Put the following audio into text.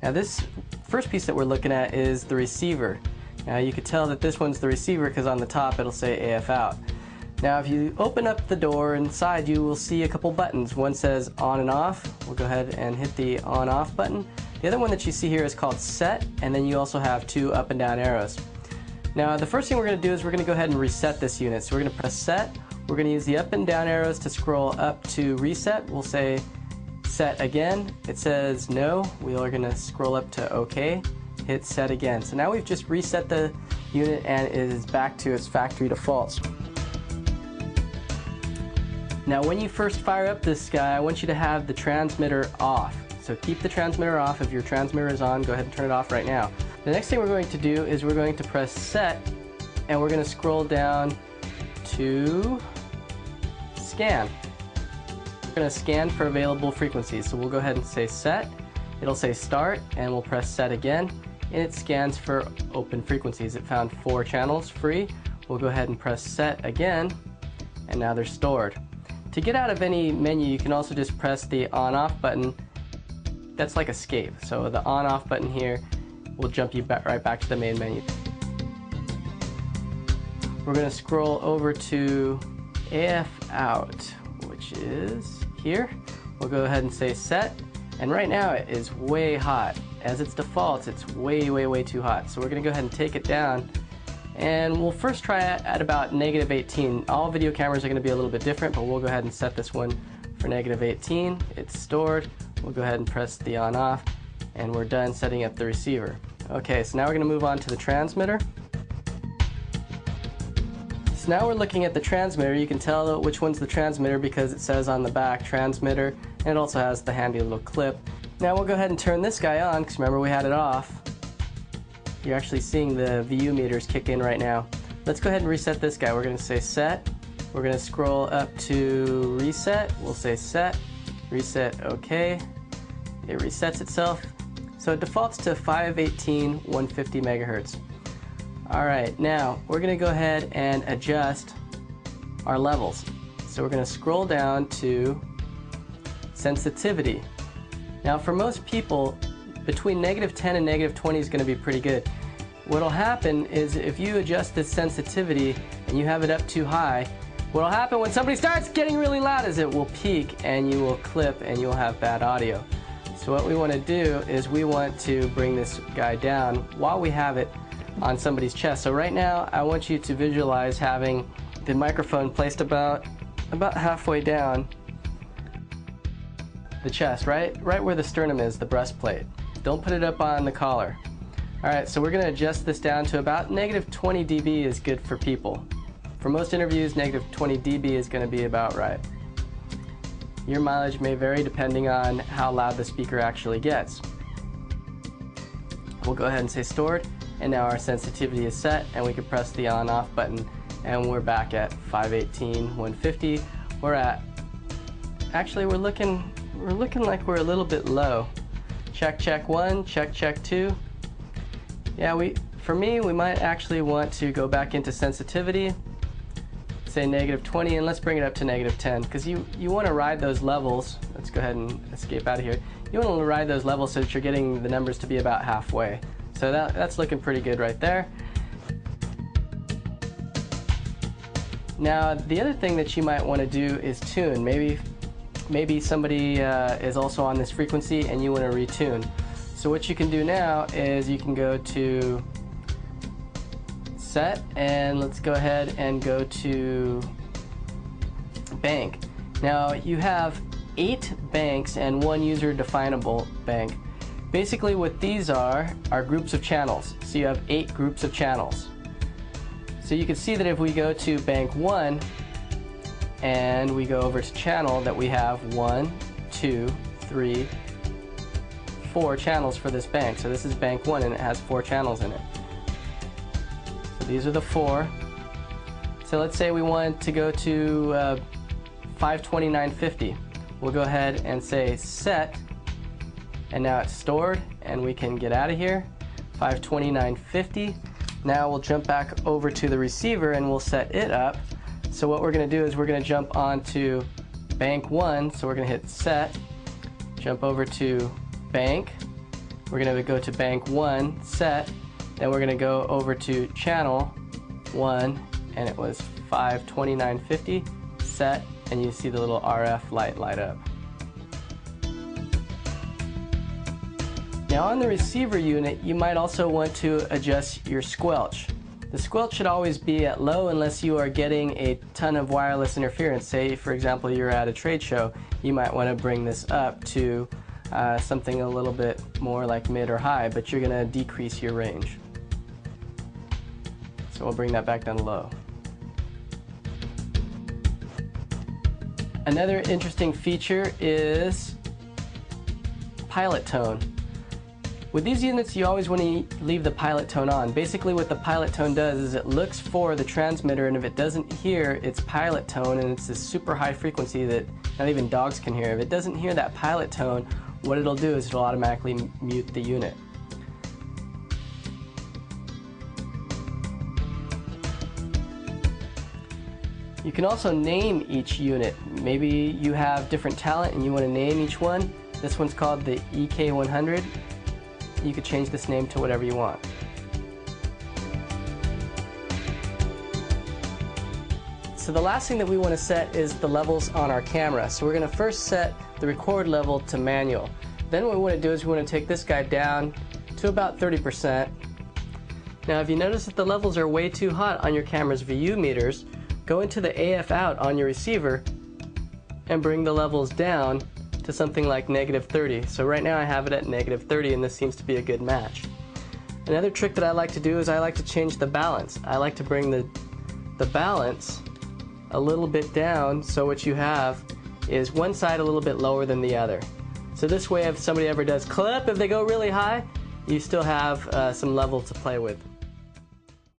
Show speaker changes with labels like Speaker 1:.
Speaker 1: Now this first piece that we're looking at is the receiver. Now you could tell that this one's the receiver because on the top it'll say AF out. Now if you open up the door inside, you will see a couple buttons. One says on and off. We'll go ahead and hit the on off button. The other one that you see here is called set, and then you also have two up and down arrows. Now the first thing we're going to do is we're going to go ahead and reset this unit. So we're going to press set. We're going to use the up and down arrows to scroll up to reset. We'll say set again. It says no. We are going to scroll up to OK. Hit set again. So now we've just reset the unit and it is back to its factory defaults. Now when you first fire up this guy, I want you to have the transmitter off. So keep the transmitter off. If your transmitter is on, go ahead and turn it off right now. The next thing we're going to do is we're going to press set, and we're going to scroll down to scan. We're going to scan for available frequencies. So we'll go ahead and say set. It'll say start, and we'll press set again, and it scans for open frequencies. It found 4 channels free. We'll go ahead and press set again, and now they're stored. To get out of any menu, you can also just press the on-off button. That's like escape. So the on-off button here will jump you right back to the main menu. We're going to scroll over to AF out, which is here. We'll go ahead and say set, and right now it is way hot. As its default, it's way too hot. So we're going to go ahead and take it down, and we'll first try it at about -18. All video cameras are going to be a little bit different, but we'll go ahead and set this one for -18. It's stored. We'll go ahead and press the on off, and we're done setting up the receiver. Okay, so now we're going to move on to the transmitter. So now we're looking at the transmitter. You can tell which one's the transmitter because it says on the back transmitter, and it also has the handy little clip. Now we'll go ahead and turn this guy on because remember we had it off. You're actually seeing the VU meters kick in right now. Let's go ahead and reset this guy. We're going to say set. We're going to scroll up to reset. We'll say set. Reset OK. It resets itself. So it defaults to 518 150 megahertz. Alright, now we're going to go ahead and adjust our levels. So we're going to scroll down to sensitivity. Now for most people, between -10 and -20 is going to be pretty good. What'll happen is if you adjust this sensitivity and you have it up too high, what'll happen when somebody starts getting really loud is it will peak and you will clip and you'll have bad audio. So what we want to do is we want to bring this guy down while we have it on somebody's chest. So right now I want you to visualize having the microphone placed about halfway down the chest, right where the sternum is, the breastplate. Don't put it up on the collar. Alright, so we're going to adjust this down to about -20 dB is good for people. For most interviews, -20 dB is going to be about right. Your mileage may vary depending on how loud the speaker actually gets. We'll go ahead and say stored, and now our sensitivity is set, and we can press the on-off button, and we're back at 518 150. Actually we're looking like we're a little bit low. Check 1, check 2. Yeah, for me, we might actually want to go back into sensitivity, say -20, and let's bring it up to -10, because you want to ride those levels. Let's go ahead and escape out of here. You want to ride those levels so that you're getting the numbers to be about halfway. So that's looking pretty good right there. Now the other thing that you might want to do is tune. Maybe somebody is also on this frequency and you want to retune. So what you can do now is you can go to set, and let's go ahead and go to bank. Now you have 8 banks and 1 user definable bank. Basically what these are groups of channels. So you have 8 groups of channels. So you can see that if we go to bank 1 and we go over to channel, that we have 1, 2, 3, 4 channels for this bank. So this is bank 1 and it has 4 channels in it. So these are the 4. So let's say we want to go to 529.50. We'll go ahead and say set, and now it's stored and we can get out of here. 529.50. Now we'll jump back over to the receiver and we'll set it up. So what we're going to do is we're going to jump onto bank 1. So we're going to hit set, jump over to bank, we're going to go to bank 1, set, then we're going to go over to channel 1, and it was 52950, set, and you see the little RF light up. Now on the receiver unit, you might also want to adjust your squelch. The squelch should always be at low unless you are getting a ton of wireless interference. Say, for example, you're at a trade show, you might want to bring this up to something a little bit more like mid or high, but you're going to decrease your range. So we'll bring that back down to low. Another interesting feature is pilot tone. With these units, you always want to leave the pilot tone on. Basically what the pilot tone does is it looks for the transmitter, and if it doesn't hear its pilot tone, and it's this super high frequency that not even dogs can hear, if it doesn't hear that pilot tone, what it'll do is it'll automatically mute the unit. You can also name each unit. Maybe you have different talent and you want to name each one. This one's called the EK100. You could change this name to whatever you want. So the last thing that we want to set is the levels on our camera. So we're going to first set the record level to manual. Then what we want to do is we want to take this guy down to about 30%. Now if you notice that the levels are way too hot on your camera's VU meters, go into the AF out on your receiver and bring the levels down to something like -30. So right now I have it at -30, and this seems to be a good match. Another trick that I like to do is I like to change the balance. I like to bring the balance a little bit down, so what you have is one side a little bit lower than the other. So this way, if somebody ever does clip, if they go really high, you still have some level to play with.